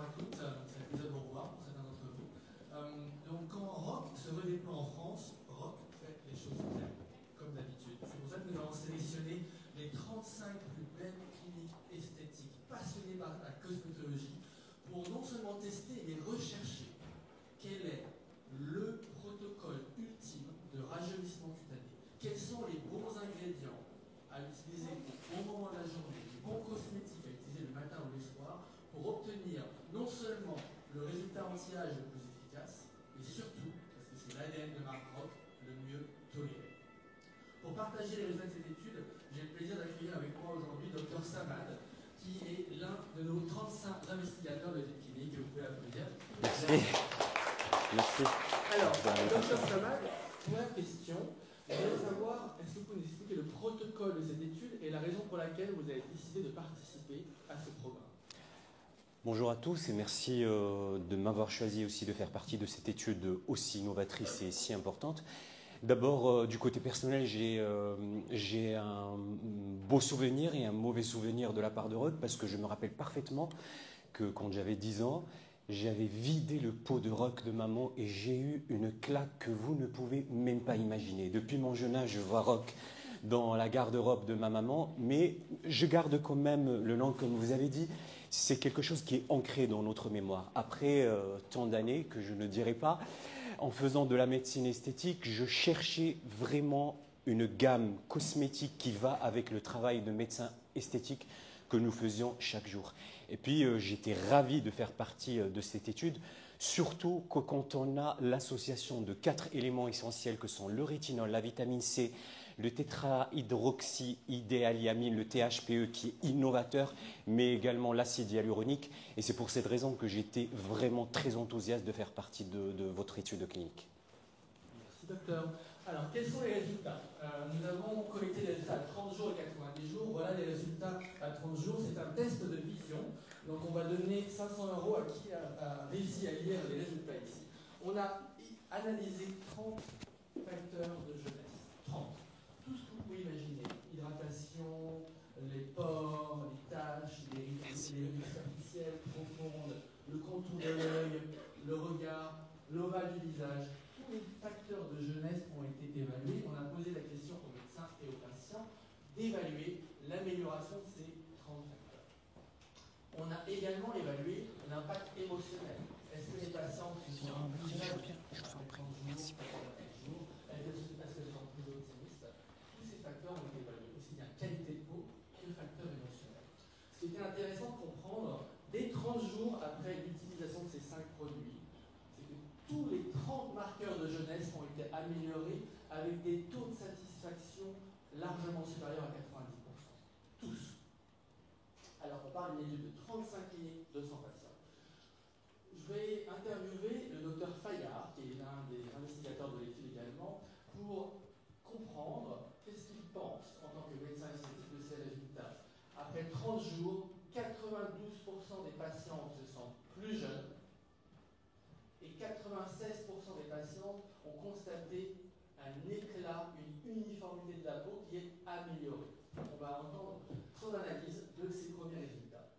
à toutes, c'est un épisode au revoir pour certains d'entre vous. Donc quand Rock se redéploie en France, Rock fait les choses bien, comme d'habitude. C'est pour ça que nous avons sélectionné les 35 plus belles cliniques esthétiques passionnées par la cosmétologie pour non seulement tester mais rechercher quel est le protocole ultime de rajeunissement cutané. Quels sont les bons ingrédients à utiliser au bon moment de la journée, les bons cosmétiques à utiliser le matin ou le soir pour obtenir non seulement le résultat anti-âge le plus efficace, mais surtout, parce que c'est l'ADN de Marc Rock, le mieux toléré. Pour partager les résultats de cette étude, j'ai le plaisir d'accueillir avec moi aujourd'hui Dr Samad, qui est l'un de nos 35 investigateurs de cette clinique, et vous pouvez applaudir. Merci. Merci. Alors, Dr Samad, première question. Je voudrais savoir, est-ce que vous pouvez nous expliquer le protocole de cette étude et la raison pour laquelle vous avez décidé de participer à ce programme? Bonjour à tous et merci de m'avoir choisi aussi de faire partie de cette étude aussi novatrice et si importante. D'abord, du côté personnel, j'ai un beau souvenir et un mauvais souvenir de la part de Rock parce que je me rappelle parfaitement que quand j'avais 10 ans, j'avais vidé le pot de Rock de maman et j'ai eu une claque que vous ne pouvez même pas imaginer. Depuis mon jeune âge, je vois Rock dans la garde-robe de ma maman, mais je garde quand même le nom, comme vous avez dit. C'est quelque chose qui est ancré dans notre mémoire. Après tant d'années, que je ne dirai pas, en faisant de la médecine esthétique, je cherchais vraiment une gamme cosmétique qui va avec le travail de médecin esthétique que nous faisions chaque jour. Et puis, j'étais ravi de faire partie de cette étude, surtout que quand on a l'association de 4 éléments essentiels que sont le rétinol, la vitamine C, le tétrahydroxyidéaliamine, le THPE, qui est innovateur, mais également l'acide hyaluronique. Et c'est pour cette raison que j'étais vraiment très enthousiaste de faire partie de votre étude clinique. Merci, docteur. Alors, quels sont les résultats? Nous avons collecté les résultats à 30 jours et 90 jours. Voilà les résultats à 30 jours. C'est un test de vision. Donc, on va donner 500 € à qui a réussi à lire les résultats ici. On a analysé 30 facteurs de jeunesse. 30. Tout ce que vous pouvez imaginer. Hydratation, les pores, les taches, les rides superficielles, profondes, le contour de l'œil, le regard, l'ovale du visage. Tous les facteurs de jeunesse ont été évalués. On a posé la question aux médecins et aux patients d'évaluer l'amélioration de ces 30 facteurs. On a également évalué l'impact émotionnel. Est-ce que les patients qui sont plus jeunes, est-ce qu'elles sont plus optimistes? Tous ces facteurs ont été évalués, aussi bien qualité de peau que facteurs émotionnels. Ce qui était intéressant de comprendre, dès 30 jours après l'utilisation de ces 5 produits, c'est que tous les 30 marqueurs de jeunesse ont été améliorés avec des taux de satisfaction largement supérieurs à 90%. Tous. Alors, on parle d'une étude de 35 cliniques, 200 patients. Je vais interviewer le docteur Fayard, qui est l'un des investigateurs de l'étude également, pour comprendre qu'est-ce qu'il pense en tant que médecin esthétique de ces résultats. Après 30 jours, 92% des patients se sentent plus jeunes et 96% des patients ont constaté un éclat, une uniformité de la peau qui est améliorée. On va entendre son analyse de ces premiers résultats.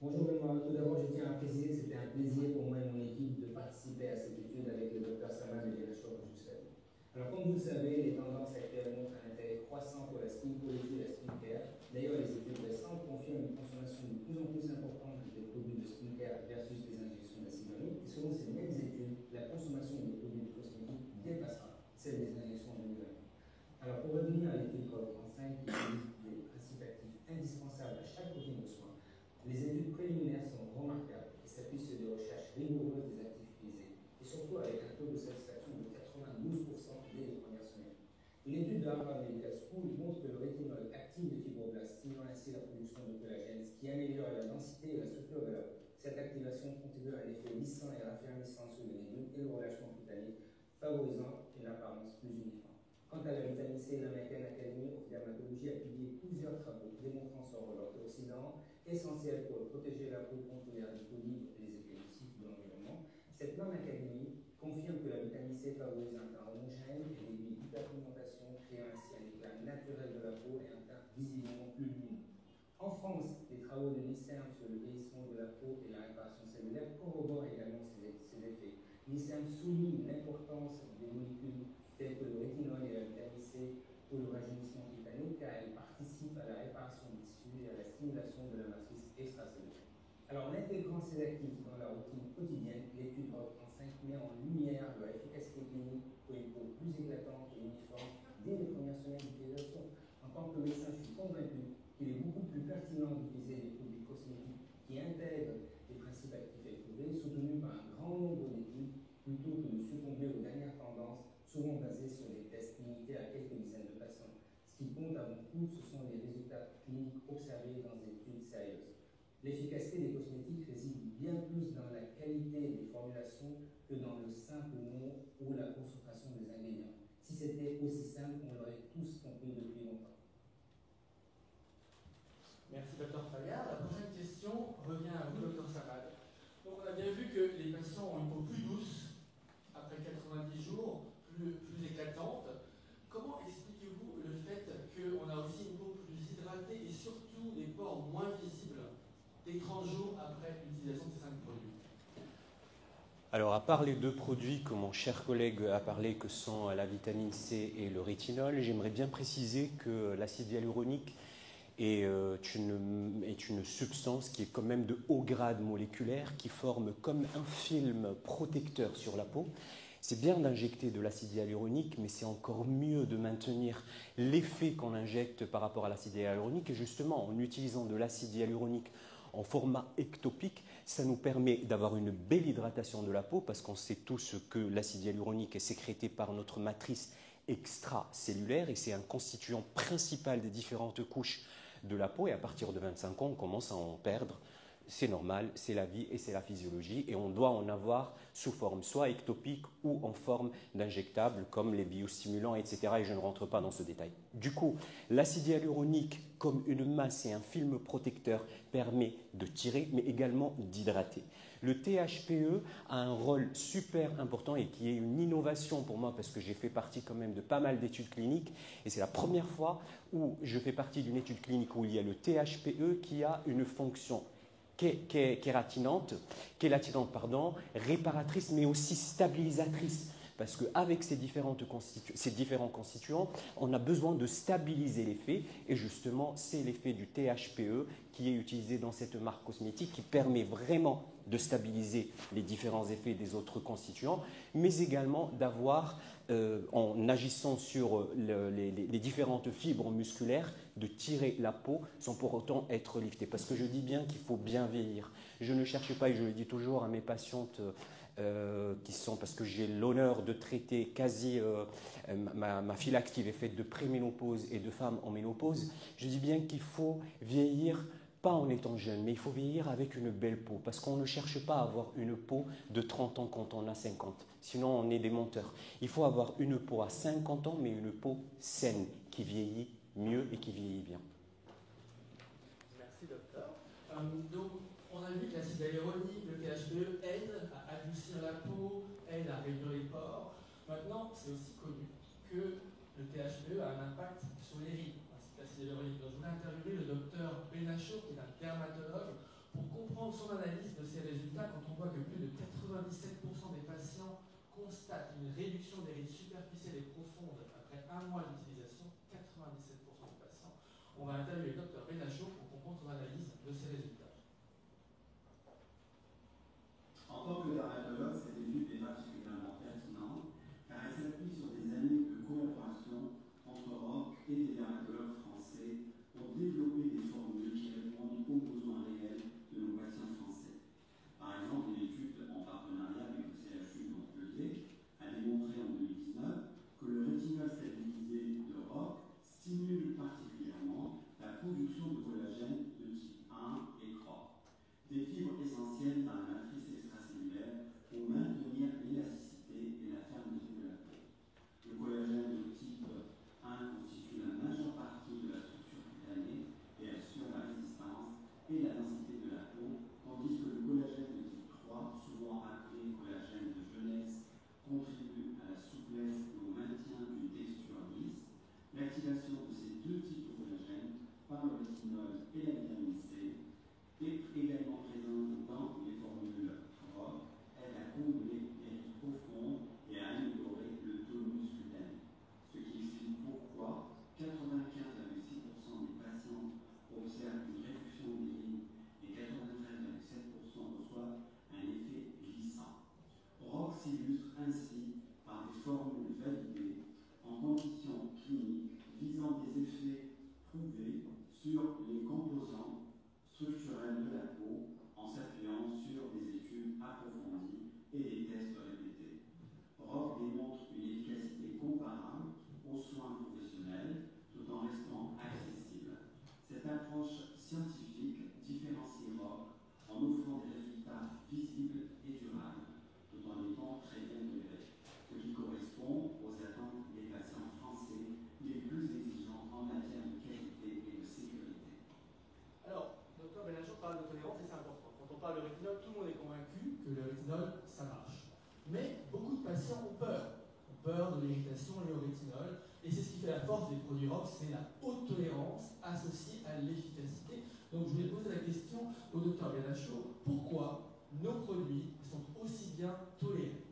Bonjour Benoît, tout d'abord je tiens à préciser que c'était un plaisir pour moi et mon équipe de participer à cette étude avec le Dr Samad de l'IRHO à Bruxelles. Alors comme vous le savez, les tendances actuelles montrent un intérêt croissant pour la skin quality et la skincare. D'ailleurs, les études récentes confirment une consommation de plus en plus importante des produits de skincare versus des injections d'acide hyaluronique. Et selon ces mêmes études, la consommation des produits de cosmétiques dépassera celle des injections en 2020. Alors pour revenir à l'étude COP35 qui utilise des principes actifs indispensables à chaque routine de soins, les études préliminaires sont remarquables et s'appuient sur des recherches rigoureuses des actifs utilisés, et surtout avec un taux de satisfaction de 92% dès les premières semaines. Une étude de Harvard Medical School montre que le rétinol active les fibroblastes, stimulant ainsi la production de collagène, ce qui améliore la densité et la structure de la peau. Cette activation contribue à un effet lissant et raffermissant sur le légume et le relâchement cutané, favorisant une apparence plus uniforme. Quant à la vitamine C, l'American Academy of Dermatology a publié plusieurs travaux démontrant son rôle antioxydant essentiel pour protéger la peau contre les radicaux libres et les effets nocifs de l'environnement. Cette même académie confirme que la vitamine C favorise un teint homogène et réduit l'hyperpigmentation, créant ainsi un éclat naturel de la peau et un teint visiblement plus lumineux. En France, les travaux de l'INSERM sur le vieillissement de la peau et l'impact L'ICM souligne l'importance des molécules telles que le rétinol et la vitamine C pour le rajeunissement cutané, car elles participent à la réparation des tissus et à la stimulation de la matrice extracellulaire. Alors, en intégrant ces actifs dans la routine quotidienne, l'étude Rock 35 met en lumière leur efficacité clinique pour une peau plus éclatante et uniforme dès les premières semaines d'utilisation. En tant que médecin, je suis convaincu qu'il est beaucoup plus pertinent d'utiliser des produits cosmétiques qui intègrent des principes actifs éprouvés, soutenus par un grand nombre d'études, plutôt que de succomber aux dernières tendances, souvent basées sur des tests limités à quelques dizaines de patients. Ce qui compte avant tout, ce sont les résultats cliniques observés dans des études sérieuses. L'efficacité des cosmétiques réside bien plus dans la qualité des formulations que dans le simple nom ou la concentration des ingrédients. Si c'était aussi simple, on l'aurait tous compris depuis longtemps. Merci, Dr Fayard. La prochaine question revient à vous, Dr Samad. Donc, on a bien vu que les patients ont une peau plus douce après 90 jours, plus éclatante. Comment expliquez-vous le fait qu'on a aussi une peau plus hydratée et surtout des pores moins visibles dès 30 jours après l'utilisation de ces 5 produits? Alors, à part les 2 produits que mon cher collègue a parlé, que sont la vitamine C et le rétinol, j'aimerais bien préciser que l'acide hyaluronique est une substance qui est quand même de haut grade moléculaire, qui forme comme un film protecteur sur la peau. C'est bien d'injecter de l'acide hyaluronique, mais c'est encore mieux de maintenir l'effet qu'on injecte par rapport à l'acide hyaluronique. Et justement, en utilisant de l'acide hyaluronique en format ectopique, ça nous permet d'avoir une belle hydratation de la peau, parce qu'on sait tous que l'acide hyaluronique est sécrété par notre matrice extracellulaire et c'est un constituant principal des différentes couches de la peau. Et à partir de 25 ans, on commence à en perdre. C'est normal, c'est la vie et c'est la physiologie, et on doit en avoir sous forme soit ectopique ou en forme d'injectable comme les biostimulants, etc. Et je ne rentre pas dans ce détail. Du coup, l'acide hyaluronique, comme une masse et un film protecteur, permet de tirer, mais également d'hydrater. Le THPE a un rôle super important et qui est une innovation pour moi, parce que j'ai fait partie quand même de pas mal d'études cliniques, et c'est la première fois où je fais partie d'une étude clinique où il y a le THPE qui a une fonction kératinante, réparatrice, mais aussi stabilisatrice. Parce qu'avec ces différents constituants, on a besoin de stabiliser l'effet. Et justement, c'est l'effet du THPE qui est utilisé dans cette marque cosmétique, qui permet vraiment de stabiliser les différents effets des autres constituants, mais également d'avoir, en agissant sur les différentes fibres musculaires, de tirer la peau sans pour autant être liftée. Parce que je dis bien qu'il faut bien vieillir. Je ne cherche pas, et je le dis toujours à mes patientes qui sont, parce que j'ai l'honneur de traiter quasi ma file active est faite de préménopause et de femmes en ménopause, je dis bien qu'il faut vieillir pas en étant jeune, mais il faut vieillir avec une belle peau, parce qu'on ne cherche pas à avoir une peau de 30 ans quand on a 50, sinon on est des menteurs. Il faut avoir une peau à 50 ans, mais une peau saine, qui vieillit mieux et qui vieillit bien. Merci, docteur. Donc, on a vu que l'acide hyaluronique, le THPE, aide à adoucir la peau, aide à réduire les pores. Maintenant, c'est aussi connu que le THPE a un impact sur les rides, ainsi que l'acide hyaluronique. Donc, je voulais interviewer le docteur Benachour, qui est un dermatologue, pour comprendre son analyse de ces résultats, quand on voit que plus de 97% des patients constatent une réduction des rides superficielles et profondes après 1 mois d'utilisation, 97% des patients. On va interviewer le docteur Benachour pour comprendre son analyse de ces résultats. En tant que dermatologue, cette étude est particulièrement pertinente car elle s'appuie sur des années de collaboration entre ROC et des dermatologues français pour développer des formules qui répondent aux besoins réels de nos patients français. Par exemple, une étude en partenariat avec le CHU de Montpellier a démontré en 2019 que le rétinol stabilisé de ROC stimule particulièrement la production de collagène de type 1 et 3, des fibres essentielles dans la matrice extracellulaire pour maintenir l'élasticité et la fermeté de la peau. Le collagène de type 1 constitue la majeure partie de la structure cutanée et assure la résistance et la densité de la peau, tandis que le collagène de type 3, souvent appelé collagène de jeunesse, contribue à la souplesse et au maintien d'une texture lisse. L'activation de ces 2 types de collagène par le rétinol et la vitamine C est également présente dans les formules parle de rétinol, tout le monde est convaincu que le rétinol, ça marche. Mais beaucoup de patients ont peur de l'irritation liée au rétinol, et c'est ce qui fait la force des produits ROX, c'est la haute tolérance associée à l'efficacité. Donc je voulais poser la question au Dr Benacho, pourquoi nos produits sont aussi bien tolérés?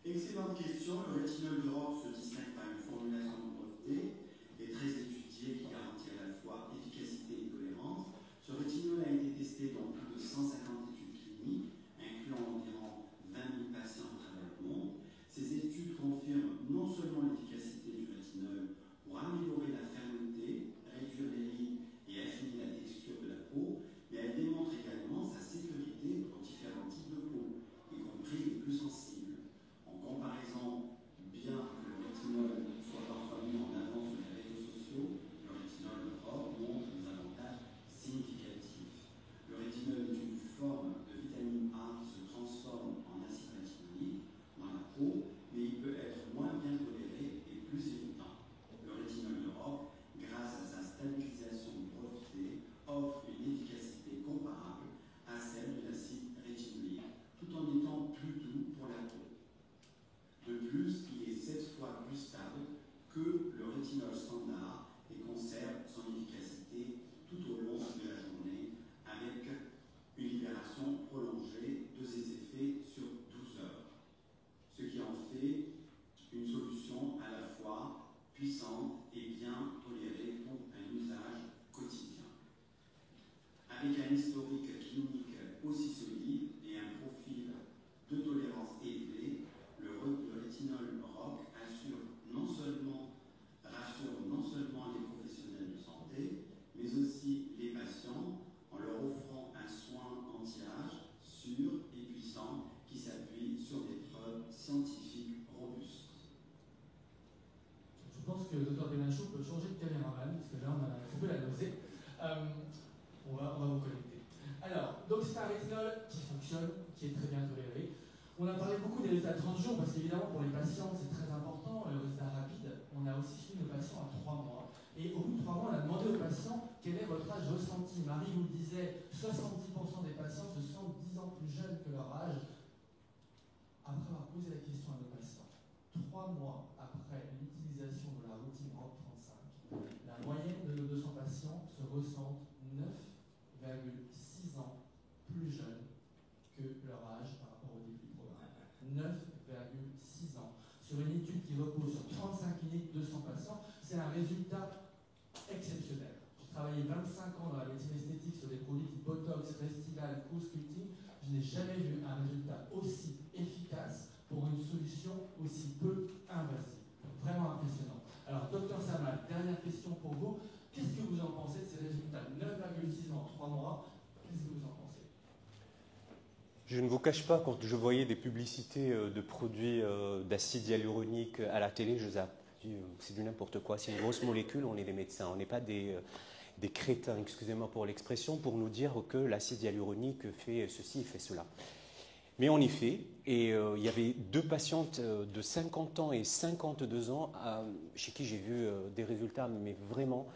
Excellente question. Le rétinol Europe se distingue par une formulation de breveté et très étudiée qui garantit à la fois efficacité et tolérance. Ce rétinol a été testé dans plus de 150 études cliniques, incluant environ 20 000 patients à travers le monde. Ces études confirment non seulement l'efficacité du rétinol pour améliorer la fermeté, réduire les rides et affiner la texture de la peau, mais elles démontrent également sa sécurité pour différents types de peau, y compris les plus sensibles. En comparaison, bien que le rétinol soit parfois mis en avant sur les réseaux sociaux, le rétinol Europe montre des avantages significatifs. Le rétinol est une forme de vitamine A qui se transforme en acide rétinoïque dans la peau, mais il peut être moins bien toléré et plus irritant. Le rétinol Europe, grâce à sa stabilisation de breveté, offre une efficacité comparable à celle de l'acide rétinoïque, tout en étant plus doux pour la peau. De plus, il est 7 fois plus stable que le rétinol standard et conserve son efficacité tout au long de la journée avec une libération prolongée de ses effets sur 12 heures, ce qui en fait une solution à la fois puissante et bien tolérée pour un usage quotidien. Avec un historique clinique aussi solide et un profil de tolérance élevé, le rétinol Europe rassure non seulement les professionnels de santé, mais aussi les patients en leur offrant un soin anti-âge sûr et puissant qui s'appuie sur des preuves scientifiques robustes. Je pense que le Dr Benacho peut changer de caméraman, parce que là on a un peu la nausée. On va vous connecter. Alors, donc c'est un rétinol qui fonctionne, qui est très bien toléré. On a parlé beaucoup des résultats à 30 jours, parce qu'évidemment pour les patients c'est très important, le résultat rapide. On a aussi suivi nos patients à 3 mois. Et au bout de 3 mois, on a demandé aux patients quel est votre âge ressenti. Marie vous le disait, 70% des patients se sentent 10 ans plus jeunes que leur âge. Après avoir posé la question à nos patients, 3 mois après l'utilisation de la routine ROC 35, la moyenne de nos 200 patients se ressentent 9,6 ans plus jeunes que leur âge par rapport au début du programme. 9,6 ans. Sur une étude qui repose sur 35 cliniques, 200 patients, c'est un résultat exceptionnel. J'ai travaillé 25 ans dans la médecine esthétique sur des produits type Botox, Restylane, Co-Sculpting. Je n'ai jamais vu un résultat aussi efficace pour une solution aussi peu invasive. Vraiment impressionnant. Alors, Dr Samal, dernière question pour vous. Qu'est-ce que vous en pensez de ces résultats? 9,6 ans en 3 mois. Qu'est-ce que vous en pensez? Je ne vous cache pas, quand je voyais des publicités de produits d'acide hyaluronique à la télé, je zappe. C'est du n'importe quoi. C'est une grosse molécule, on est des médecins. On n'est pas des crétins, excusez-moi pour l'expression, pour nous dire que l'acide hyaluronique fait ceci et fait cela. Mais en effet, il y avait 2 patientes de 50 ans et 52 ans chez qui j'ai vu des résultats mais vraiment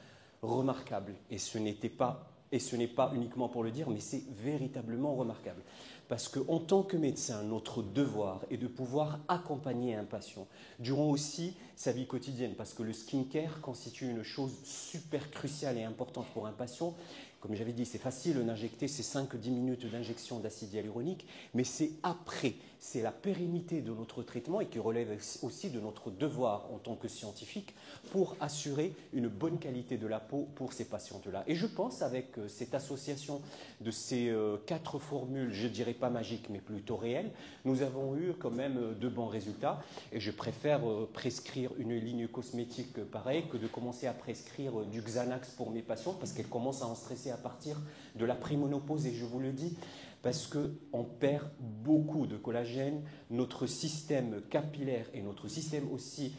remarquables. Et ce n'est pas uniquement pour le dire, mais c'est véritablement remarquable. Parce qu'en tant que médecin, notre devoir est de pouvoir accompagner un patient durant aussi sa vie quotidienne. Parce que le skincare constitue une chose super cruciale et importante pour un patient. Comme j'avais dit, c'est facile d'injecter ces 5-10 minutes d'injection d'acide hyaluronique, mais c'est après, c'est la pérennité de notre traitement et qui relève aussi de notre devoir en tant que scientifique pour assurer une bonne qualité de la peau pour ces patientes-là. Et je pense avec cette association de ces 4 formules, je ne dirais pas magiques, mais plutôt réelles, nous avons eu quand même de bons résultats. Et je préfère prescrire une ligne cosmétique pareille que de commencer à prescrire du Xanax pour mes patientes parce qu'elles commencent à en stresser à partir de la préménopause. Et je vous le dis, parce qu'on perd beaucoup de collagène, notre système capillaire et notre système aussi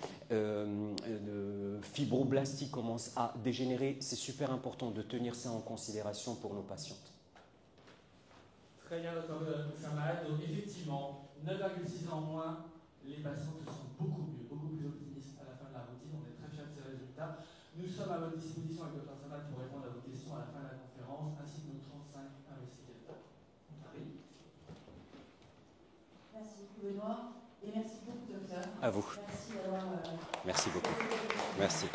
fibroblastique commence à dégénérer. C'est super important de tenir ça en considération pour nos patientes. Très bien, Dr Samal. Donc effectivement, 9,6 ans en moins, les patients se sentent beaucoup mieux, beaucoup plus optimistes à la fin de la routine. On est très fiers de ces résultats. Nous sommes à votre disposition avec Dr Samal pour répondre à vos questions beaucoup, Benoît. Et merci beaucoup, docteur. À vous. Merci d'avoir... Merci beaucoup. Merci.